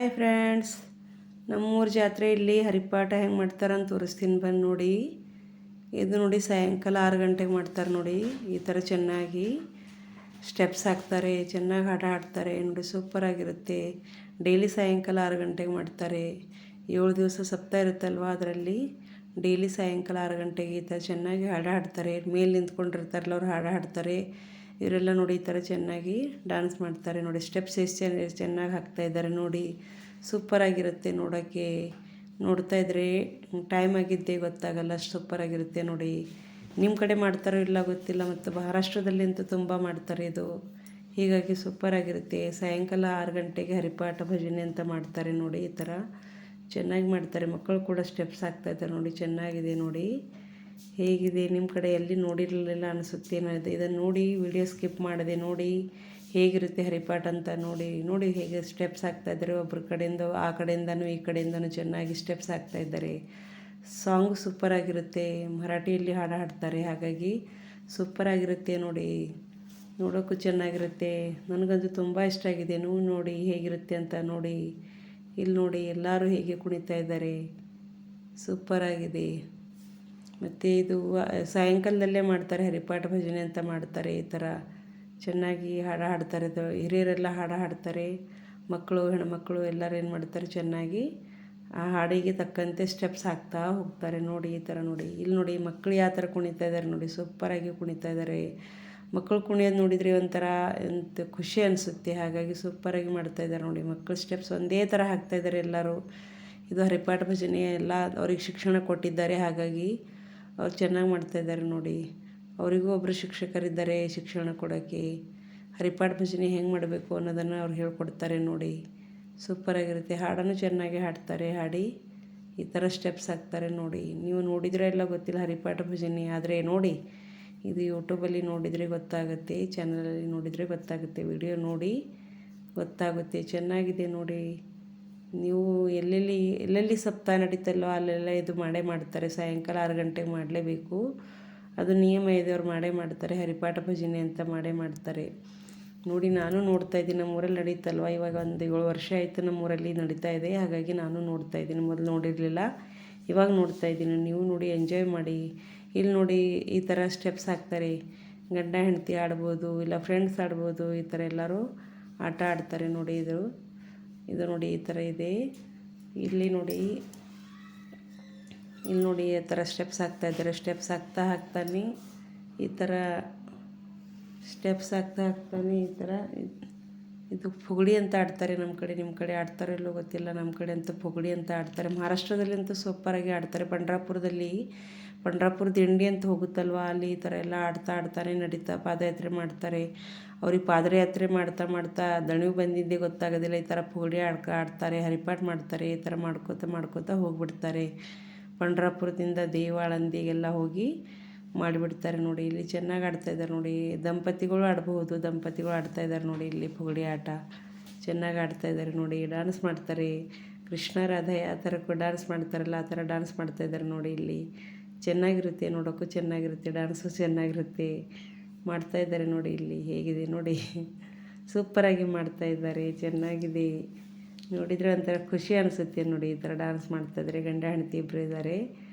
Hi friends, ನಮ್ಮೂರ ಜಾತ್ರೆ ಇಲ್ಲಿ ಹರಿಪಾಠ ಹೆಂಗೆ ಮಾಡ್ತಾರೆ ಅಂತ ತೋರಿಸ್ತೀನಿ ಬಂದು ನೋಡಿ. ಇದು ನೋಡಿ ಸಾಯಂಕಾಲ 6 ಗಂಟೆಗೆ ಮಾಡ್ತಾರೆ ನೋಡಿ. ಈ ಥರ ಚೆನ್ನಾಗಿ ಸ್ಟೆಪ್ಸ್ ಹಾಕ್ತಾರೆ, ಚೆನ್ನಾಗಿ ಹಾಡು ಹಾಡ್ತಾರೆ ನೋಡಿ. ಸೂಪರಾಗಿರುತ್ತೆ. ಡೈಲಿ ಸಾಯಂಕಾಲ 6 ಗಂಟೆಗೆ ಮಾಡ್ತಾರೆ. 7 ದಿವಸ ಸಪ್ತಾಹ ಇರುತ್ತಲ್ವ, ಅದರಲ್ಲಿ ಡೈಲಿ ಸಾಯಂಕಾಲ 6 ಗಂಟೆಗೆ ಈ ಥರ ಚೆನ್ನಾಗಿ ಹಾಡು ಹಾಡ್ತಾರೆ. ಮೇಲೆ ನಿಂತ್ಕೊಂಡಿರ್ತಾರಲ್ಲ ಅವ್ರು ಹಾಡು ಹಾಡ್ತಾರೆ. ಇವರೆಲ್ಲ ನೋಡಿ ಈ ಥರ ಚೆನ್ನಾಗಿ ಡ್ಯಾನ್ಸ್ ಮಾಡ್ತಾರೆ ನೋಡಿ. ಸ್ಟೆಪ್ಸ್ ಎಷ್ಟು ಚೆನ್ನಾಗಿ ಹಾಕ್ತಾಯಿದ್ದಾರೆ ನೋಡಿ. ಸೂಪರಾಗಿರುತ್ತೆ ನೋಡೋಕ್ಕೆ. ನೋಡ್ತಾ ಇದ್ರೆ ಟೈಮ್ ಆಗಿದ್ದೇ ಗೊತ್ತಾಗಲ್ಲ, ಅಷ್ಟು ಸೂಪರಾಗಿರುತ್ತೆ ನೋಡಿ. ನಿಮ್ಮ ಕಡೆ ಮಾಡ್ತಾರೋ ಇಲ್ಲ ಗೊತ್ತಿಲ್ಲ, ಮತ್ತು ಮಹಾರಾಷ್ಟ್ರದಲ್ಲಿ ಅಂತೂ ತುಂಬ ಮಾಡ್ತಾರೆ ಇದು. ಹೀಗಾಗಿ ಸೂಪರಾಗಿರುತ್ತೆ. ಸಾಯಂಕಾಲ 6 ಗಂಟೆಗೆ ಹರಿಪಾಠ ಭಜನೆ ಅಂತ ಮಾಡ್ತಾರೆ ನೋಡಿ. ಈ ಥರ ಚೆನ್ನಾಗಿ ಮಾಡ್ತಾರೆ. ಮಕ್ಕಳು ಕೂಡ ಸ್ಟೆಪ್ಸ್ ಹಾಕ್ತಾಯಿದ್ದಾರೆ ನೋಡಿ. ಚೆನ್ನಾಗಿದೆ ನೋಡಿ. ಹೇಗಿದೆ ನಿಮ್ಮ ಕಡೆ? ಎಲ್ಲಿ ನೋಡಿರಲಿಲ್ಲ ಅನಿಸುತ್ತೆ ಏನಿದೆ. ಇದನ್ನು ನೋಡಿ, ವಿಡಿಯೋ ಸ್ಕಿಪ್ ಮಾಡಿದೆ ನೋಡಿ. ಹೇಗಿರುತ್ತೆ ಹರಿಪಾಠ ಅಂತ ನೋಡಿ ಹೇಗೆ ಸ್ಟೆಪ್ಸ್ ಹಾಕ್ತಾಯಿದ್ದಾರೆ. ಒಬ್ಬರ ಕಡೆಯಿಂದ ಆ ಕಡೆಯಿಂದನೂ ಈ ಕಡೆಯಿಂದನೂ ಚೆನ್ನಾಗಿ ಸ್ಟೆಪ್ಸ್ ಹಾಕ್ತಾಯಿದ್ದಾರೆ. ಸಾಂಗು ಸೂಪರಾಗಿರುತ್ತೆ. ಮರಾಠಿಯಲ್ಲಿ ಹಾಡು ಹಾಡ್ತಾರೆ, ಹಾಗಾಗಿ ಸೂಪರಾಗಿರುತ್ತೆ ನೋಡಿ. ನೋಡೋಕ್ಕೂ ಚೆನ್ನಾಗಿರುತ್ತೆ. ನನಗಂತೂ ತುಂಬ ಇಷ್ಟ ಆಗಿದೆ. ನೀವು ನೋಡಿ ಹೇಗಿರುತ್ತೆ ಅಂತ ನೋಡಿ. ಇಲ್ಲಿ ನೋಡಿ ಎಲ್ಲರೂ ಹೇಗೆ ಕುಣಿತಾ ಇದ್ದಾರೆ. ಸೂಪರಾಗಿದೆ. ಮತ್ತು ಇದು ಸಾಯಂಕಾಲದಲ್ಲೇ ಮಾಡ್ತಾರೆ, ಹರಿಪಾಠ ಭಜನೆ ಅಂತ ಮಾಡ್ತಾರೆ. ಈ ಥರ ಚೆನ್ನಾಗಿ ಹಾಡು ಹಾಡ್ತಾರೆ. ಹಿರಿಯರೆಲ್ಲ ಹಾಡು ಹಾಡ್ತಾರೆ. ಮಕ್ಕಳು, ಹೆಣ್ಮಕ್ಳು ಎಲ್ಲರೂ ಏನು ಮಾಡ್ತಾರೆ, ಚೆನ್ನಾಗಿ ಆ ಹಾಡಿಗೆ ತಕ್ಕಂತೆ ಸ್ಟೆಪ್ಸ್ ಹಾಕ್ತಾ ಹೋಗ್ತಾರೆ ನೋಡಿ. ಈ ಥರ ನೋಡಿ. ಇಲ್ಲಿ ನೋಡಿ ಮಕ್ಕಳು ಯಾವ ಥರ ಕುಣಿತಾ ಇದ್ದಾರೆ ನೋಡಿ. ಸೂಪರಾಗಿ ಕುಣಿತಾ ಇದ್ದಾರೆ. ಮಕ್ಕಳು ಕುಣಿಯೋದು ನೋಡಿದರೆ ಒಂಥರ ಎಂತ ಖುಷಿ ಅನಿಸುತ್ತೆ. ಹಾಗಾಗಿ ಸೂಪರಾಗಿ ಮಾಡ್ತಾಯಿದ್ದಾರೆ ನೋಡಿ. ಮಕ್ಕಳು ಸ್ಟೆಪ್ಸ್ ಒಂದೇ ಥರ ಹಾಕ್ತಾಯಿದ್ದಾರೆ ಎಲ್ಲರೂ. ಇದು ಹರಿಪಾಠ ಭಜನೆ ಎಲ್ಲ ಅವ್ರಿಗೆ ಶಿಕ್ಷಣ ಕೊಟ್ಟಿದ್ದಾರೆ, ಹಾಗಾಗಿ ಅವ್ರು ಚೆನ್ನಾಗಿ ಮಾಡ್ತಾಯಿದ್ದಾರೆ ನೋಡಿ. ಅವರಿಗೂ ಒಬ್ಬರು ಶಿಕ್ಷಕರಿದ್ದಾರೆ ಶಿಕ್ಷಣ ಕೊಡೋಕ್ಕೆ. ಹರಿಪಾಠ ಭಜನೆ ಹೆಂಗೆ ಮಾಡಬೇಕು ಅನ್ನೋದನ್ನು ಅವ್ರು ಹೇಳ್ಕೊಡ್ತಾರೆ ನೋಡಿ. ಸೂಪರಾಗಿರುತ್ತೆ. ಹಾಡನ್ನು ಚೆನ್ನಾಗಿ ಹಾಡ್ತಾರೆ. ಹಾಡಿ ಈ ಥರ ಸ್ಟೆಪ್ಸ್ ಹಾಕ್ತಾರೆ ನೋಡಿ. ನೀವು ನೋಡಿದರೆ ಎಲ್ಲ ಗೊತ್ತಿಲ್ಲ ಹರಿಪಾಠ ಭಜನೆ, ಆದರೆ ನೋಡಿ, ಇದು ಯೂಟ್ಯೂಬಲ್ಲಿ ನೋಡಿದರೆ ಗೊತ್ತಾಗುತ್ತೆ, ಚಾನಲಲ್ಲಿ ನೋಡಿದರೆ ಗೊತ್ತಾಗುತ್ತೆ. ವಿಡಿಯೋ ನೋಡಿ ಗೊತ್ತಾಗುತ್ತೆ. ಚೆನ್ನಾಗಿದೆ ನೋಡಿ. ನೀವು ಎಲ್ಲೆಲ್ಲಿ ಸಪ್ತಾಹ ನಡೀತಲ್ಲೋ ಅಲ್ಲೆಲ್ಲ ಇದು ಮಾಡೇ ಮಾಡ್ತಾರೆ. ಸಾಯಂಕಾಲ 6 ಗಂಟೆಗೆ ಮಾಡಲೇಬೇಕು, ಅದು ನಿಯಮ ಇದೆ. ಅವ್ರು ಮಾಡೇ ಮಾಡ್ತಾರೆ. ಹರಿಪಾಠ ಭಜನೆ ಅಂತ ಮಾಡೇ ಮಾಡ್ತಾರೆ ನೋಡಿ. ನಾನು ನೋಡ್ತಾಯಿದ್ದೀನಿ. ನಮ್ಮೂರಲ್ಲಿ ನಡೀತಲ್ವ, ಇವಾಗ ಒಂದು 7 ವರ್ಷ ಆಯಿತು ನಮ್ಮೂರಲ್ಲಿ ನಡೀತಾ ಇದೆ. ಹಾಗಾಗಿ ನಾನು ನೋಡ್ತಾಯಿದ್ದೀನಿ. ಮೊದಲು ನೋಡಿರಲಿಲ್ಲ, ಇವಾಗ ನೋಡ್ತಾಯಿದ್ದೀನಿ. ನೀವು ನೋಡಿ, ಎಂಜಾಯ್ ಮಾಡಿ. ಇಲ್ಲಿ ನೋಡಿ ಈ ಥರ ಸ್ಟೆಪ್ಸ್ ಹಾಕ್ತಾರೆ. ಗಂಡ ಹೆಂಡತಿ ಆಡ್ಬೋದು, ಇಲ್ಲ ಫ್ರೆಂಡ್ಸ್ ಆಡ್ಬೋದು. ಈ ಥರ ಎಲ್ಲರೂ ಆಟ ಆಡ್ತಾರೆ ನೋಡಿ. ಇದು ನೋಡಿ ಈ ಥರ ಇದೆ. ಇಲ್ಲಿ ನೋಡಿ ಈ ಥರ ಸ್ಟೆಪ್ಸ್ ಹಾಕ್ತಾಯಿದ್ದಾರೆ. ಸ್ಟೆಪ್ಸ್ ಹಾಕ್ತಾನೆ ಈ ಥರ ಸ್ಟೆಪ್ಸ್ ಹಾಕ್ತಾನೆ ಈ ಥರ. ಇದು ಫುಗಡಿ ಅಂತ ಆಡ್ತಾರೆ ನಮ್ಮ ಕಡೆ. ನಿಮ್ಮ ಕಡೆ ಆಡ್ತಾರೋ ಇಲ್ಲೋ ಗೊತ್ತಿಲ್ಲ. ನಮ್ಮ ಕಡೆ ಅಂತೂ ಫುಗಡಿ ಅಂತ ಆಡ್ತಾರೆ. ಮಹಾರಾಷ್ಟ್ರದಲ್ಲಿ ಅಂತೂ ಸೂಪರಾಗಿ ಆಡ್ತಾರೆ. ಪಂಡ್ರಾಪುರ ದಿಂಡಿ ಅಂತ ಹೋಗುತ್ತಲ್ವ, ಅಲ್ಲಿ ಈ ಥರ ಎಲ್ಲ ಆಡ್ತಾನೆ ನಡೀತಾ ಪಾದಯಾತ್ರೆ ಮಾಡ್ತಾರೆ. ಅವ್ರಿಗೆ ಪಾದಯಾತ್ರೆ ಮಾಡ್ತಾ ದಣಿವು ಬಂದಿದ್ದೇ ಗೊತ್ತಾಗೋದಿಲ್ಲ. ಈ ಥರ ಫುಗಡಿ ಆಡ್ತಾರೆ, ಹರಿಪಾಠ ಮಾಡ್ತಾರೆ. ಈ ಥರ ಮಾಡ್ಕೋತಾ ಹೋಗ್ಬಿಡ್ತಾರೆ. ಪಂಡ್ರಾಪುರದಿಂದ ದೇವಾಳಂದಿಗೆಲ್ಲ ಹೋಗಿ ಮಾಡಿಬಿಡ್ತಾರೆ ನೋಡಿ. ಇಲ್ಲಿ ಚೆನ್ನಾಗಿ ಆಡ್ತಾಯಿದ್ದಾರೆ ನೋಡಿ. ದಂಪತಿಗಳು ಆಡ್ತಾಯಿದ್ದಾರೆ ನೋಡಿ. ಇಲ್ಲಿ ಫುಗಡಿ ಆಟ ಚೆನ್ನಾಗಿ ಆಡ್ತಾಯಿದ್ದಾರೆ ನೋಡಿ. ಡ್ಯಾನ್ಸ್ ಮಾಡ್ತಾರೆ. ಕೃಷ್ಣ ರಾಧೆ ಆ ಥರ ಡ್ಯಾನ್ಸ್ ಮಾಡ್ತಾರಲ್ಲ, ಆ ಥರ ಡ್ಯಾನ್ಸ್ ಮಾಡ್ತಾಯಿದ್ದಾರೆ ನೋಡಿ. ಇಲ್ಲಿ ಚೆನ್ನಾಗಿರುತ್ತೆ, ನೋಡೋಕ್ಕೂ ಚೆನ್ನಾಗಿರುತ್ತೆ, ಡ್ಯಾನ್ಸು ಚೆನ್ನಾಗಿರುತ್ತೆ. ಮಾಡ್ತಾಯಿದ್ದಾರೆ ನೋಡಿ. ಇಲ್ಲಿ ಹೇಗಿದೆ ನೋಡಿ. ಸೂಪರಾಗಿ ಮಾಡ್ತಾಯಿದ್ದಾರೆ. ಚೆನ್ನಾಗಿದೆ. ನೋಡಿದರೆ ಒಂಥರ ಖುಷಿ ಅನಿಸುತ್ತೆ ನೋಡಿ. ಈ ಥರ ಡ್ಯಾನ್ಸ್ ಮಾಡ್ತಾಯಿದ್ದಾರೆ. ಗಂಡ ಹೆಂಡತಿ ಇಬ್ಬರು ಇದ್ದಾರೆ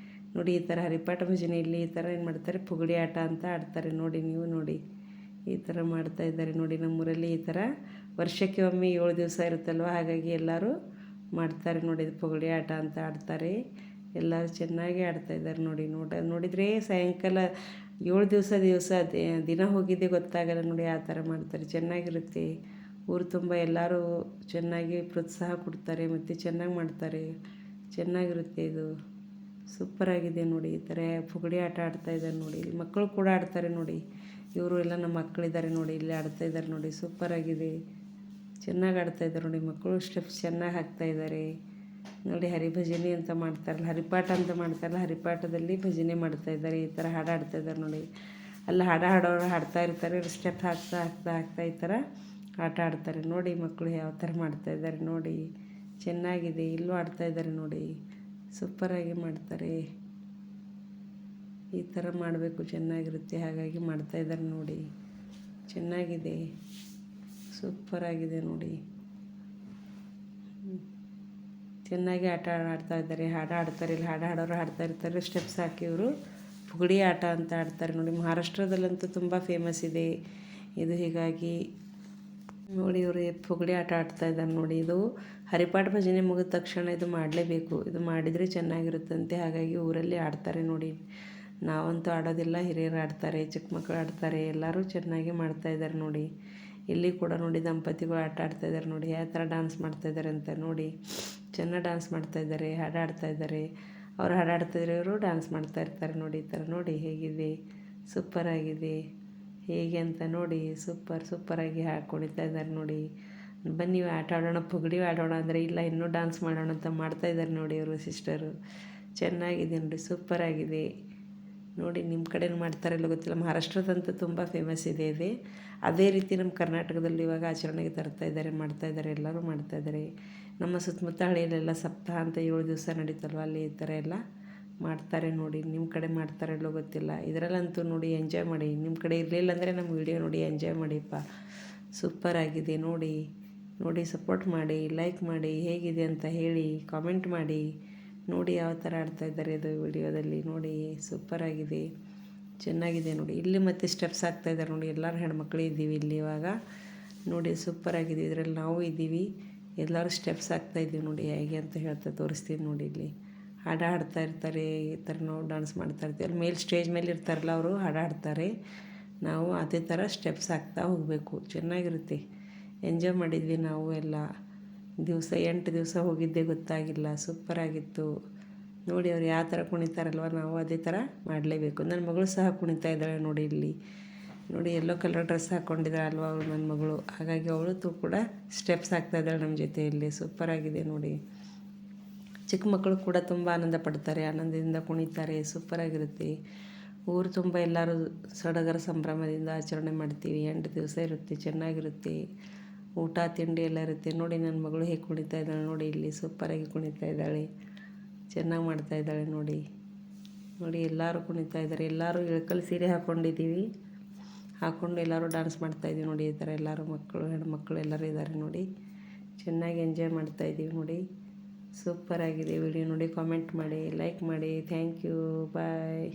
ನೋಡಿ. ಈ ಥರ ಹರಿಪಾಠ ಭಜನೆಯಲ್ಲಿ ಈ ಥರ ಏನು ಮಾಡ್ತಾರೆ, ಫುಗಡಿ ಆಟ ಅಂತ ಆಡ್ತಾರೆ ನೋಡಿ. ನೀವು ನೋಡಿ ಈ ಥರ ಮಾಡ್ತಾಯಿದ್ದಾರೆ ನೋಡಿ. ನಮ್ಮೂರಲ್ಲಿ ಈ ಥರ ವರ್ಷಕ್ಕೆ ಒಮ್ಮೆ 7 ದಿವಸ ಇರುತ್ತಲ್ವ, ಹಾಗಾಗಿ ಎಲ್ಲರೂ ಮಾಡ್ತಾರೆ ನೋಡಿ. ಇದು ಫುಗಡಿ ಆಟ ಅಂತ ಆಡ್ತಾರೆ. ಎಲ್ಲರೂ ಚೆನ್ನಾಗಿ ಆಡ್ತಾಯಿದ್ದಾರೆ ನೋಡಿ. ನೋಡಿದರೆ ಸಾಯಂಕಾಲ 7 ದಿವಸ ದಿನ ಹೋಗಿದ್ದೇ ಗೊತ್ತಾಗಲ್ಲ ನೋಡಿ. ಆ ಥರ ಮಾಡ್ತಾರೆ. ಚೆನ್ನಾಗಿರುತ್ತೆ. ಊರು ತುಂಬ ಎಲ್ಲರೂ ಚೆನ್ನಾಗಿ ಪ್ರೋತ್ಸಾಹ ಕೊಡ್ತಾರೆ, ಮತ್ತು ಚೆನ್ನಾಗಿ ಮಾಡ್ತಾರೆ. ಚೆನ್ನಾಗಿರುತ್ತೆ. ಇದು ಸೂಪರಾಗಿದೆ ನೋಡಿ. ಈ ಥರ ಫುಗಡಿ ಆಟ ಆಡ್ತಾಯಿದ್ದಾರೆ ನೋಡಿ. ಇಲ್ಲಿ ಮಕ್ಕಳು ಕೂಡ ಆಡ್ತಾರೆ ನೋಡಿ. ಇವರು ಎಲ್ಲ ನಮ್ಮ ಮಕ್ಕಳಿದ್ದಾರೆ ನೋಡಿ. ಇಲ್ಲಿ ಆಡ್ತಾಯಿದ್ದಾರೆ ನೋಡಿ. ಸೂಪರಾಗಿದೆ. ಚೆನ್ನಾಗಿ ಆಡ್ತಾಯಿದ್ದಾರೆ ನೋಡಿ. ಮಕ್ಕಳು ಸ್ಟೆಪ್ಸ್ ಚೆನ್ನಾಗಿ ಹಾಕ್ತಾಯಿದ್ದಾರೆ ನೋಡಿ. ಹರಿಭಜನೆ ಅಂತ ಮಾಡ್ತಾರಲ್ಲ, ಹರಿಪಾಠ ಅಂತ ಮಾಡ್ತಾರಲ್ಲ, ಹರಿಪಾಠದಲ್ಲಿ ಭಜನೆ ಮಾಡ್ತಾಯಿದ್ದಾರೆ. ಈ ಥರ ಹಾಡು ಆಡ್ತಾಯಿದ್ದಾರೆ ನೋಡಿ. ಅಲ್ಲಿ ಹಾಡೋರು ಹಾಡ್ತಾ ಇರ್ತಾರೆ. ಸ್ಟೆಪ್ ಹಾಕ್ತಾ ಈ ಥರ ಆಟ ಆಡ್ತಾರೆ ನೋಡಿ. ಮಕ್ಕಳು ಯಾವ ಥರ ಮಾಡ್ತಾಯಿದ್ದಾರೆ ನೋಡಿ. ಚೆನ್ನಾಗಿದೆ. ಇಲ್ಲೂ ಆಡ್ತಾಯಿದ್ದಾರೆ ನೋಡಿ. ಸೂಪರಾಗಿ ಮಾಡ್ತಾರೆ. ಈ ಥರ ಮಾಡಬೇಕು, ಚೆನ್ನಾಗಿರುತ್ತೆ. ಹಾಗಾಗಿ ಮಾಡ್ತಾಯಿದ್ದಾರೆ ನೋಡಿ. ಚೆನ್ನಾಗಿದೆ, ಸೂಪರಾಗಿದೆ ನೋಡಿ. ಚೆನ್ನಾಗಿ ಆಟ ಆಡ್ತಾ ಇದ್ದಾರೆ, ಹಾಡು ಹಾಡ್ತಾರೆ. ಇಲ್ಲಿ ಹಾಡು ಹಾಡೋರು ಹಾಡ್ತಾ ಇರ್ತಾರೆ, ಸ್ಟೆಪ್ಸ್ ಹಾಕಿ ಇವರು ಫುಗಡಿ ಆಟ ಅಂತ ಆಡ್ತಾರೆ ನೋಡಿ. ಮಹಾರಾಷ್ಟ್ರದಲ್ಲಂತೂ ತುಂಬ ಫೇಮಸ್ ಇದೆ ಇದು. ಹೀಗಾಗಿ ನೋಡಿ ಇವರು ಫುಗಡಿ ಆಟ ಆಡ್ತಾ ಇದ್ದಾರೆ ನೋಡಿ. ಇದು ಹರಿಪಾಠ ಭಜನೆ ಮುಗಿದ ತಕ್ಷಣ ಇದು ಮಾಡಲೇಬೇಕು, ಇದು ಮಾಡಿದರೆ ಚೆನ್ನಾಗಿರುತ್ತಂತೆ. ಹಾಗಾಗಿ ಊರಲ್ಲಿ ಆಡ್ತಾರೆ ನೋಡಿ. ನಾವಂತೂ ಆಡೋದಿಲ್ಲ, ಹಿರಿಯರು ಆಡ್ತಾರೆ, ಚಿಕ್ಕ ಮಕ್ಕಳು ಆಡ್ತಾರೆ, ಎಲ್ಲರೂ ಚೆನ್ನಾಗಿ ಮಾಡ್ತಾಯಿದ್ದಾರೆ ನೋಡಿ. ಇಲ್ಲಿ ಕೂಡ ನೋಡಿ ದಂಪತಿಗಳು ಆಟ ಆಡ್ತಾಯಿದ್ದಾರೆ ನೋಡಿ, ಯಾವ ಥರ ಡ್ಯಾನ್ಸ್ ಮಾಡ್ತಾಯಿದ್ದಾರೆ ಅಂತ ನೋಡಿ. ಚೆನ್ನಾಗಿ ಡ್ಯಾನ್ಸ್ ಮಾಡ್ತಾಯಿದ್ದಾರೆ, ಹಾಡು ಆಡ್ತಾಯಿದ್ದಾರೆ. ಅವ್ರು ಹಾಡು ಆಡ್ತಾಯಿದ್ರೆ ಇವರು ಡ್ಯಾನ್ಸ್ ಮಾಡ್ತಾ ಇರ್ತಾರೆ ನೋಡಿ. ಈ ಥರ ನೋಡಿ ಹೇಗಿದೆ, ಸೂಪರಾಗಿದೆ ಹೇಗೆ ಅಂತ ನೋಡಿ. ಸೂಪರಾಗಿ ಕುಣಿತಾ ಇದ್ದಾರೆ ನೋಡಿ. ಬನ್ನಿ ಆಟ ಆಡೋಣ, ಫುಗಡಿ ಆಡೋಣ ಅಂದರೆ ಇಲ್ಲ ಇನ್ನೂ ಡ್ಯಾನ್ಸ್ ಮಾಡೋಣ ಅಂತ ಮಾಡ್ತಾಯಿದ್ದಾರೆ ನೋಡಿ ಇವರು ಸಿಸ್ಟರು. ಚೆನ್ನಾಗಿದೆ ನೋಡಿ, ಸೂಪರಾಗಿದೆ ನೋಡಿ. ನಿಮ್ಮ ಕಡೆನೂ ಮಾಡ್ತಾರಿಲ್ಲ ಗೊತ್ತಿಲ್ಲ, ಮಹಾರಾಷ್ಟ್ರದಂತೂ ತುಂಬ ಫೇಮಸ್ ಇದೆ. ಅದೇ ರೀತಿ ನಮ್ಮ ಕರ್ನಾಟಕದಲ್ಲಿ ಇವಾಗ ಆಚರಣೆಗೆ ತರ್ತಾಯಿದ್ದಾರೆ, ಮಾಡ್ತಾಯಿದ್ದಾರೆ, ಎಲ್ಲರೂ ಮಾಡ್ತಾಯಿದ್ದಾರೆ. ನಮ್ಮ ಸುತ್ತಮುತ್ತ ಹಳ್ಳಿಯಲ್ಲೆಲ್ಲ ಸಪ್ತಾಹ ಅಂತ 7 ದಿವಸ ನಡೀತಲ್ವ, ಅಲ್ಲಿ ಈ ಥರ ಎಲ್ಲ ಮಾಡ್ತಾರೆ ನೋಡಿ. ನಿಮ್ಮ ಕಡೆ ಮಾಡ್ತಾರಲ್ಲೋ ಗೊತ್ತಿಲ್ಲ. ಇದರಲ್ಲಂತೂ ನೋಡಿ ಎಂಜಾಯ್ ಮಾಡಿ. ನಿಮ್ಮ ಕಡೆ ಇರಲಿಲ್ಲ ಅಂದರೆ ನಮ್ಮ ವಿಡಿಯೋ ನೋಡಿ ಎಂಜಾಯ್ ಮಾಡಿಪ್ಪ. ಸೂಪರಾಗಿದೆ ನೋಡಿ. ಸಪೋರ್ಟ್ ಮಾಡಿ, ಲೈಕ್ ಮಾಡಿ, ಹೇಗಿದೆ ಅಂತ ಹೇಳಿ ಕಾಮೆಂಟ್ ಮಾಡಿ ನೋಡಿ. ಯಾವ ಥರ ಆಡ್ತಾಯಿದ್ದಾರೆ ಇದು ವಿಡಿಯೋದಲ್ಲಿ ನೋಡಿ. ಸೂಪರಾಗಿದೆ, ಚೆನ್ನಾಗಿದೆ ನೋಡಿ. ಇಲ್ಲಿ ಮತ್ತೆ ಸ್ಟೆಪ್ಸ್ ಹಾಕ್ತಾಯಿದ್ದಾರೆ ನೋಡಿ. ಎಲ್ಲರೂ ಹೆಣ್ಮಕ್ಳು ಇದ್ದೀವಿ ಇಲ್ಲಿ ಇವಾಗ ನೋಡಿ. ಸೂಪರಾಗಿದೆ, ಇದರಲ್ಲಿ ನಾವು ಇದ್ದೀವಿ, ಎಲ್ಲರೂ ಸ್ಟೆಪ್ಸ್ ಹಾಕ್ತಾಯಿದ್ದೀವಿ ನೋಡಿ. ಹೇಗೆ ಅಂತ ಹೇಳ್ತಾ ತೋರಿಸ್ತೀನಿ ನೋಡಿ. ಇಲ್ಲಿ ಹಾಡು ಹಾಡ್ತಾ ಇರ್ತಾರೆ, ಈ ಥರ ನಾವು ಡ್ಯಾನ್ಸ್ ಮಾಡ್ತಾ ಇರ್ತೀವಿ. ಅಲ್ಲಿ ಮೇಲೆ ಸ್ಟೇಜ್ ಮೇಲೆ ಇರ್ತಾರಲ್ಲ ಅವರು ಹಾಡು ಹಾಡ್ತಾರೆ, ನಾವು ಅದೇ ಥರ ಸ್ಟೆಪ್ಸ್ ಹಾಕ್ತಾ ಹೋಗಬೇಕು. ಚೆನ್ನಾಗಿರುತ್ತೆ, ಎಂಜಾಯ್ ಮಾಡಿದ್ವಿ ನಾವು ಎಲ್ಲ. 8 ದಿವಸ ಹೋಗಿದ್ದೇ ಗೊತ್ತಾಗಿಲ್ಲ, ಸೂಪರಾಗಿತ್ತು ನೋಡಿ. ಅವ್ರು ಯಾವ ಥರ ಕುಣಿತಾರಲ್ವ, ನಾವು ಅದೇ ಥರ ಮಾಡಲೇಬೇಕು. ನನ್ನ ಮಗಳು ಸಹ ಕುಣಿತಾ ಇದ್ದಾಳೆ ನೋಡಿ. ಇಲ್ಲಿ ನೋಡಿ ಯೆಲ್ಲೋ ಕಲರ್ ಡ್ರೆಸ್ ಹಾಕ್ಕೊಂಡಿದ್ದಾಳೆ ಅಲ್ವ ಅವಳು ನನ್ನ ಮಗಳು. ಹಾಗಾಗಿ ಅವಳು ಕೂಡ ಸ್ಟೆಪ್ಸ್ ಹಾಕ್ತಾಯಿದ್ದಾಳೆ ನಮ್ಮ ಜೊತೆಯಲ್ಲಿ. ಸೂಪರಾಗಿದೆ ನೋಡಿ. ಚಿಕ್ಕ ಮಕ್ಕಳು ಕೂಡ ತುಂಬ ಆನಂದ ಪಡ್ತಾರೆ, ಆನಂದದಿಂದ ಕುಣಿತಾರೆ, ಸೂಪರಾಗಿರುತ್ತೆ. ಊರು ತುಂಬ ಎಲ್ಲರೂ ಸಡಗರ ಸಂಭ್ರಮದಿಂದ ಆಚರಣೆ ಮಾಡ್ತೀವಿ. 8 ದಿವಸ ಇರುತ್ತೆ, ಚೆನ್ನಾಗಿರುತ್ತೆ. ಊಟ ತಿಂಡಿ ಎಲ್ಲ ಇರುತ್ತೆ ನೋಡಿ. ನನ್ನ ಮಗಳು ಹೇಗೆ ಕುಣಿತಾ ಇದ್ದಾಳೆ ನೋಡಿ. ಇಲ್ಲಿ ಸೂಪರಾಗಿ ಕುಣಿತಾ ಇದ್ದಾಳೆ, ಚೆನ್ನಾಗಿ ಮಾಡ್ತಾಯಿದ್ದಾಳೆ ನೋಡಿ. ಎಲ್ಲರೂ ಕುಣಿತಾ ಇದ್ದಾರೆ. ಎಲ್ಲರೂ ಇಳಕಲ್ ಸೀರೆ ಹಾಕ್ಕೊಂಡು ಎಲ್ಲರೂ ಡ್ಯಾನ್ಸ್ ಮಾಡ್ತಾಯಿದ್ದೀವಿ ನೋಡಿ. ಈ ಥರ ಎಲ್ಲರೂ ಹೆಣ್ಮಕ್ಳು ಎಲ್ಲರೂ ಇದ್ದಾರೆ ನೋಡಿ. ಚೆನ್ನಾಗಿ ಎಂಜಾಯ್ ಮಾಡ್ತಾಯಿದ್ದೀವಿ ನೋಡಿ. ಸೂಪರಾಗಿದೆ ವಿಡಿಯೋ ನೋಡಿ. ಕಾಮೆಂಟ್ ಮಾಡಿ, ಲೈಕ್ ಮಾಡಿ. Thank you, bye.